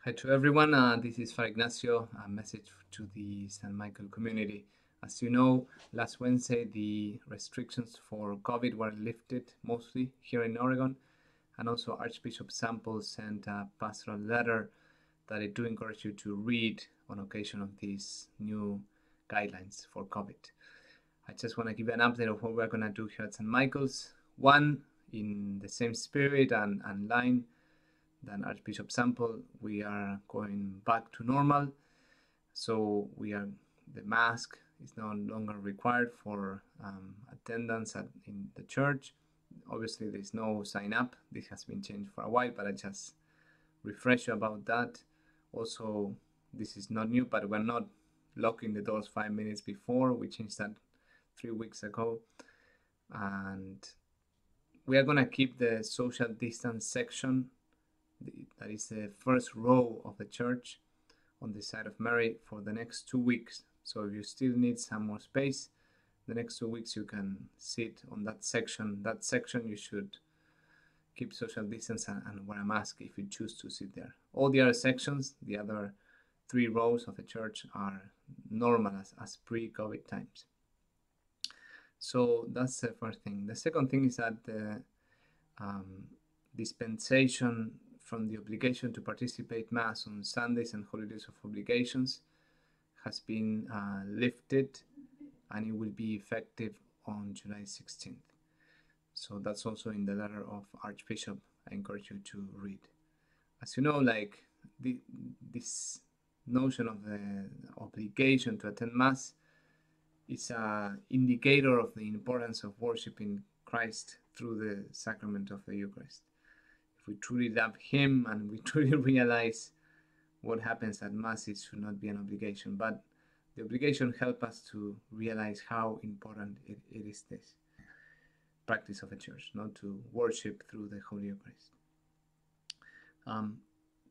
Hi to everyone. This is Father Ignacio, a message to the San Michael community. As you know, last Wednesday the restrictions for COVID were lifted mostly here in Oregon, and also Archbishop Sample sent a pastoral letter that I do encourage you to read on occasion of these new guidelines for COVID. I just want to give you an update of what we're going to do here at St. Michael's. One, in the same spirit and line than Archbishop Sample, we are going back to normal. So the mask is no longer required for attendance in the church. Obviously, there's no sign up. This has been changed for a while, but I just refresh you about that. Also, this is not new, but we're not locking the doors 5 minutes before. We changed that 3 weeks ago. And we are going to keep the social distance section, that is the first row of the church on the side of Mary, for the next 2 weeks. So if you still need some more space, the next 2 weeks you can sit on that section. That section you should keep social distance and wear a mask if you choose to sit there. All the other sections, the other 3 rows of the church, are normal as pre-COVID times. So that's the first thing. The second thing is that the dispensation from the obligation to participate Mass on Sundays and holidays of obligations has been lifted, and it will be effective on July 16th. So that's also in the letter of Archbishop. I encourage you to read. As you know, this notion of the obligation to attend Mass is an indicator of the importance of worshiping Christ through the sacrament of the Eucharist. If we truly love Him and we truly realize what happens at Mass, it should not be an obligation, but the obligation helps us to realize how important it is, this practice of the Church, not to worship through the Holy Eucharist.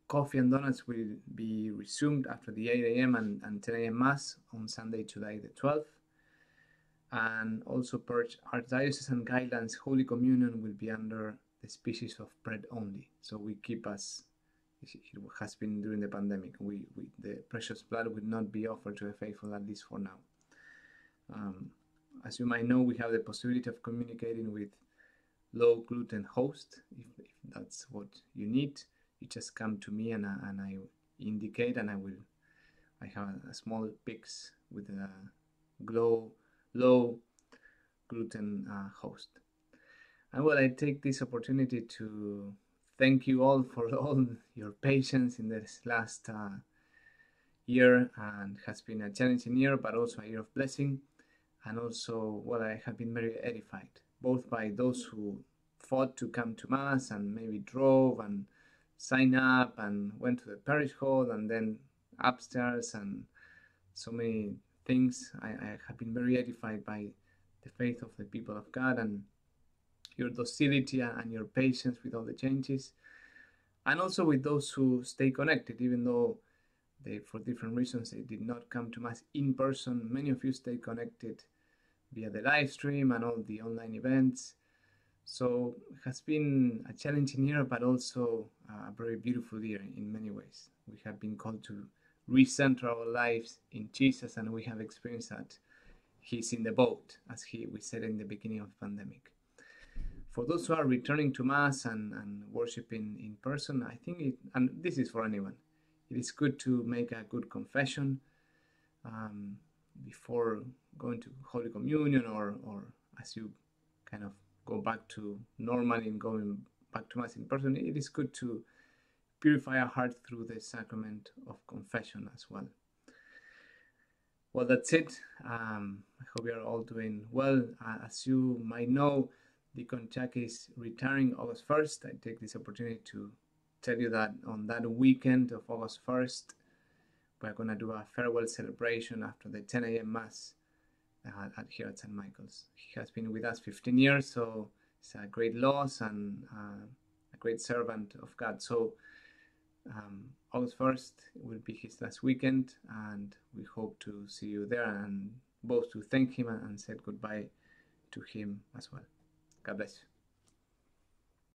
Coffee and donuts will be resumed after the 8 a.m. and 10 a.m. Mass on Sunday, July the 12th. And also per Archdiocesan guidelines, Holy Communion will be under the species of bread only. So we keep as it has been during the pandemic. The precious blood will not be offered to the faithful, at least for now. As you might know, we have the possibility of communicating with low gluten host. If that's what you need, you just come to me and I indicate, and I have a small pix with a low gluten host. And well, I take this opportunity to thank you all for all your patience in this last year, and has been a challenging year, but also a year of blessing. And also, well, I have been very edified, both by those who fought to come to Mass and maybe drove and signed up and went to the parish hall and then upstairs and so many things. I have been very edified by the faith of the people of God and your docility and your patience with all the changes, and also with those who stay connected, even though for different reasons they did not come to Mass in person. Many of you stay connected via the live stream and all the online events. So it has been a challenging year, but also a very beautiful year in many ways. We have been called to recenter our lives in Jesus, and we have experienced that He's in the boat, as we said in the beginning of the pandemic. For those who are returning to Mass and worshiping in person, I think and this is for anyone, it is good to make a good confession before going to Holy Communion, or as you kind of go back to normal in going back to Mass in person. It is good to purify our heart through the sacrament of confession as well. Well, that's it. I hope you are all doing well. As you might know, Deacon Chuck is retiring August 1st. I take this opportunity to tell you that on that weekend of August 1st, we're going to do a farewell celebration after the 10 a.m. Mass here at St. Michael's. He has been with us 15 years, so it's a great loss and a great servant of God. So August 1st will be his last weekend, and we hope to see you there, and both to thank him and say goodbye to him as well. God bless you.